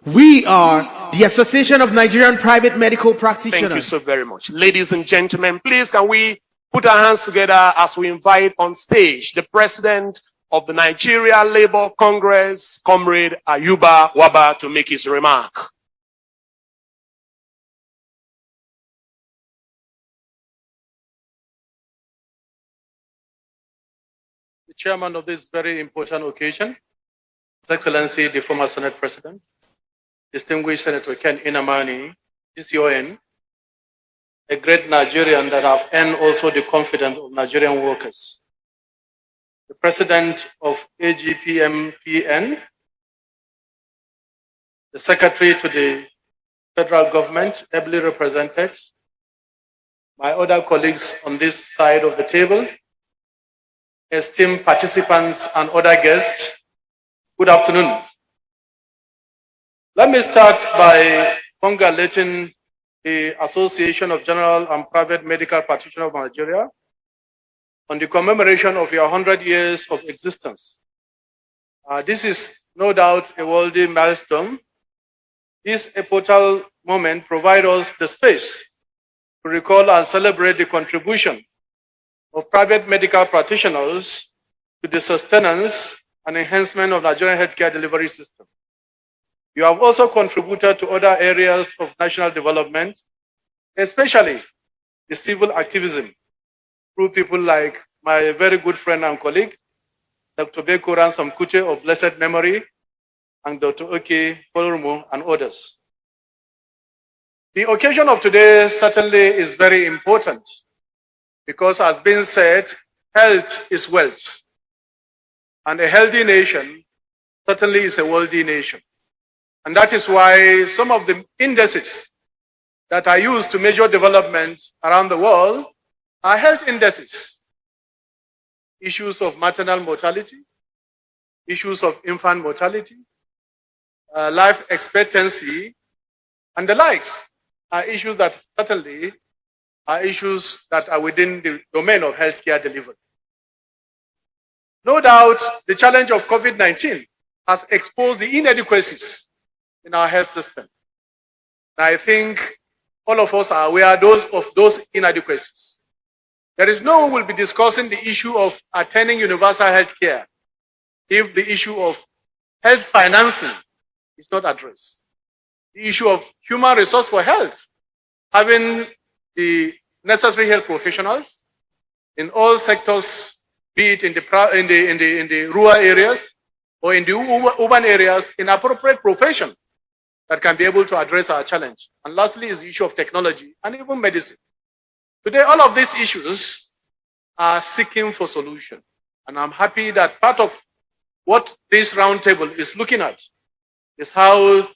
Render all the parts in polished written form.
We are the Association of Nigerian Private Medical Practitioners. Thank you so very much. Ladies and gentlemen, please can we put our hands together as we invite on stage the President of the Nigeria Labour Congress, Comrade Ayuba Wabba, to make his remark. The chairman of this very important occasion, His Excellency, the former Senate President, distinguished Senator Ken Inamani, GCON, a great Nigerian that have earned also the confidence of Nigerian workers. The President of AGPMPN, the Secretary to the Federal Government, ably represented, my other colleagues on this side of the table, esteemed participants and other guests, good afternoon. Let me start by congratulating the Association of General and Private Medical Practitioners of Nigeria on the commemoration of your 100 years of existence. This is no doubt a worthy milestone. This epochal moment provides us the space to recall and celebrate the contribution of private medical practitioners to the sustenance and enhancement of Nigerian healthcare delivery system. You have also contributed to other areas of national development, especially the civil activism, through people like my very good friend and colleague, Dr. Beko Ransom Kute of blessed memory, and Dr. Oke Kolorumo and others. The occasion of today certainly is very important because, as been said, health is wealth. And a healthy nation certainly is a wealthy nation. And that is why some of the indices that are used to measure development around the world are health indices. Issues of maternal mortality, issues of infant mortality, life expectancy, and the likes are issues that certainly are issues that are within the domain of healthcare delivery. No doubt, the challenge of COVID-19 has exposed the inadequacies in our health system. And I think all of us are aware of those inadequacies. There is no one who will be discussing the issue of attaining universal health care if the issue of health financing is not addressed. The issue of human resource for health, having the necessary health professionals in all sectors, be it in the rural areas or in the urban areas, in appropriate profession that can be able to address our challenge. And lastly is the issue of technology and even medicine. Today, all of these issues are seeking for solution. And I'm happy that part of what this roundtable is looking at is how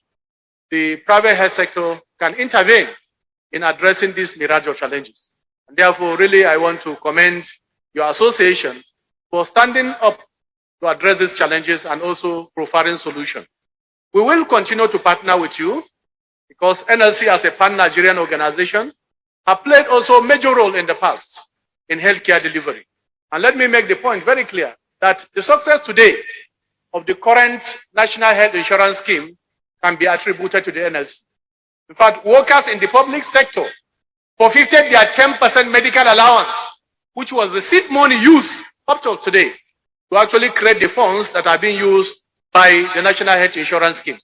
the private health sector can intervene in addressing these myriad of challenges. And therefore, really, I want to commend your association for standing up to address these challenges and also providing solutions. We will continue to partner with you because NLC as a pan-Nigerian organization have played also a major role in the past in healthcare delivery. And let me make the point very clear that the success today of the current National Health Insurance Scheme can be attributed to the NLC. In fact, workers in the public sector forfeited their 10% medical allowance, which was the seed money used up till today to actually create the funds that are being used by the National Health Insurance Scheme.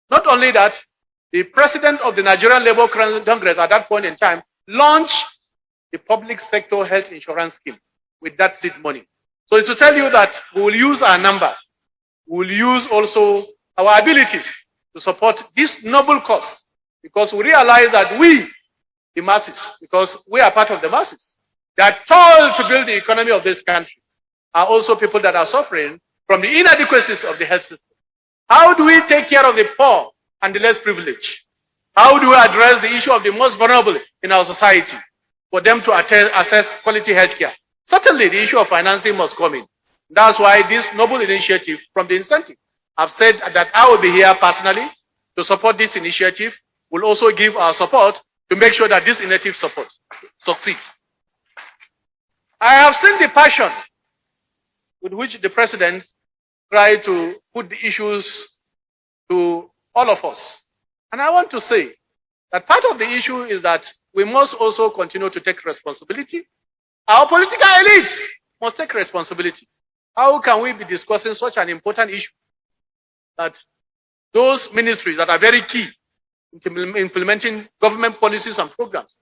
Not only that, the president of the Nigerian Labour Congress at that point in time launched the public sector health insurance scheme with that seed money. So it's to tell you that we will use our number, we will use also our abilities to support this noble cause, because we realize that we, the masses, because we are part of the masses, that toil to build the economy of this country, are also people that are suffering from the inadequacies of the health system. How do we take care of the poor and the less privileged? How do we address the issue of the most vulnerable in our society for them to access quality health care? Certainly, the issue of financing must come in. That's why this noble initiative from the incentive, I've said that I will be here personally to support this initiative. We'll also give our support to make sure that this initiative succeeds. I have seen the passion with which the president tried to put the issues to all of us. And I want to say that part of the issue is that we must also continue to take responsibility. Our political elites must take responsibility. How can we be discussing such an important issue that those ministries that are very key in implementing government policies and programs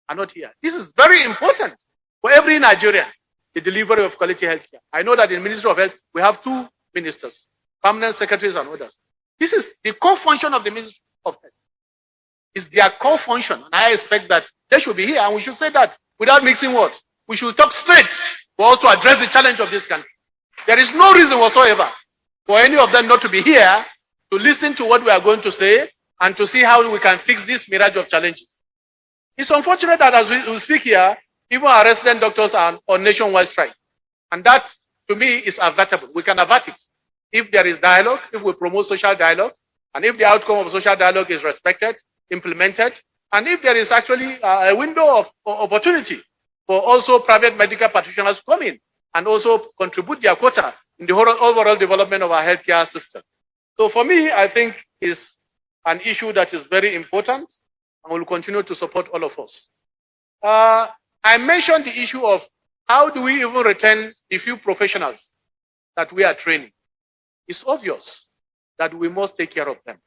are not here? This is very important for every Nigerian, the delivery of quality healthcare. I know that in the Ministry of Health, we have 2 ministers, permanent secretaries and others. This is the core function of the Ministry of Health. It's their core function. And I expect that they should be here, and we should say that without mixing words. We should talk straight for us to address the challenge of this country. There is no reason whatsoever for any of them not to be here to listen to what we are going to say and to see how we can fix this mirage of challenges. It's unfortunate that as we speak here, even our resident doctors are on nationwide strike. And that, to me, is avertable. We can avert it if there is dialogue, if we promote social dialogue, and if the outcome of social dialogue is respected, implemented, and if there is actually a window of opportunity for also private medical practitioners to come in and also contribute their quota in the overall development of our healthcare system. So for me, I think it's an issue that is very important and will continue to support all of us. I mentioned the issue of how do we even retain the few professionals that we are training. It's obvious that we must take care of them.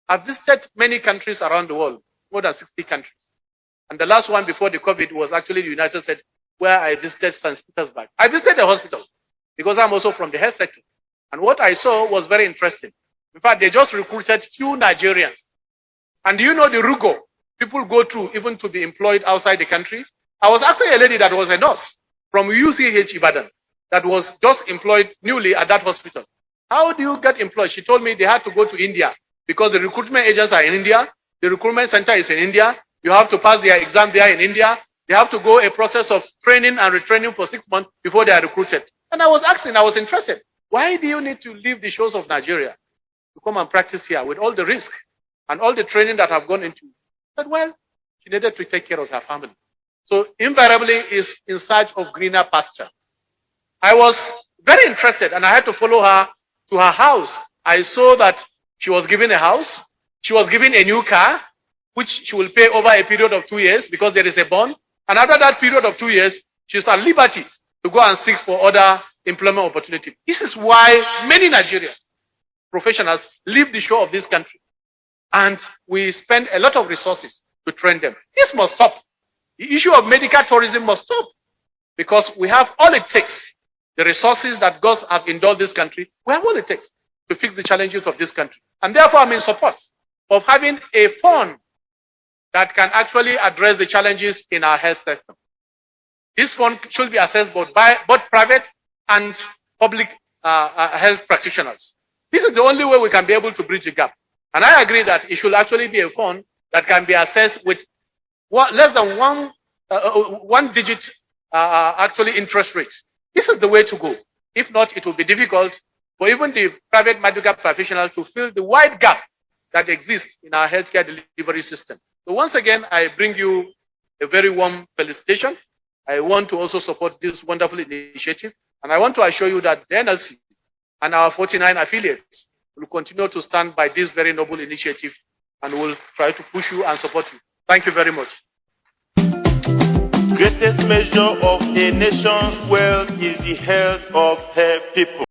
I've visited many countries around the world, more than 60 countries. And the last one before the COVID was actually the United States, where I visited St. Petersburg. I visited the hospital because I'm also from the health sector. And what I saw was very interesting. In fact, they just recruited few Nigerians. And do you know the rigor people go through even to be employed outside the country? I was asking a lady that was a nurse from UCH Ibadan that was just employed newly at that hospital. How do you get employed? She told me they had to go to India because the recruitment agents are in India. The recruitment center is in India. You have to pass their exam there in India. They have to go a process of training and retraining for 6 months before they are recruited. And I was asking, I was interested. Why do you need to leave the shores of Nigeria to come and practice here with all the risk and all the training that I've gone into? I said, well, she needed to take care of her family. So invariably is in search of greener pasture. I was very interested and I had to follow her to her house. I saw that she was given a house. She was given a new car, which she will pay over a period of 2 years because there is a bond. And after that period of 2 years, she's at liberty to go and seek for other employment opportunities. This is why many Nigerians, professionals, leave the shore of this country. And we spend a lot of resources to train them. This must stop. The issue of medical tourism must stop because we have all it takes. The resources that God have endowed this country, we have all it takes to fix the challenges of this country. And therefore, I'm in support of having a fund that can actually address the challenges in our health sector. This fund should be assessed both by both private and public health practitioners. This is the only way we can be able to bridge the gap. And I agree that it should actually be a fund that can be assessed with less than one digit actually interest rate. This is the way to go. If not, it will be difficult for even the private medical professional to fill the wide gap that exists in our healthcare delivery system. So once again, I bring you a very warm felicitation. I want to also support this wonderful initiative. And I want to assure you that the NLC and our 49 affiliates will continue to stand by this very noble initiative and will try to push you and support you. Thank you very much. Greatest measure of a nation's wealth is the health of her people.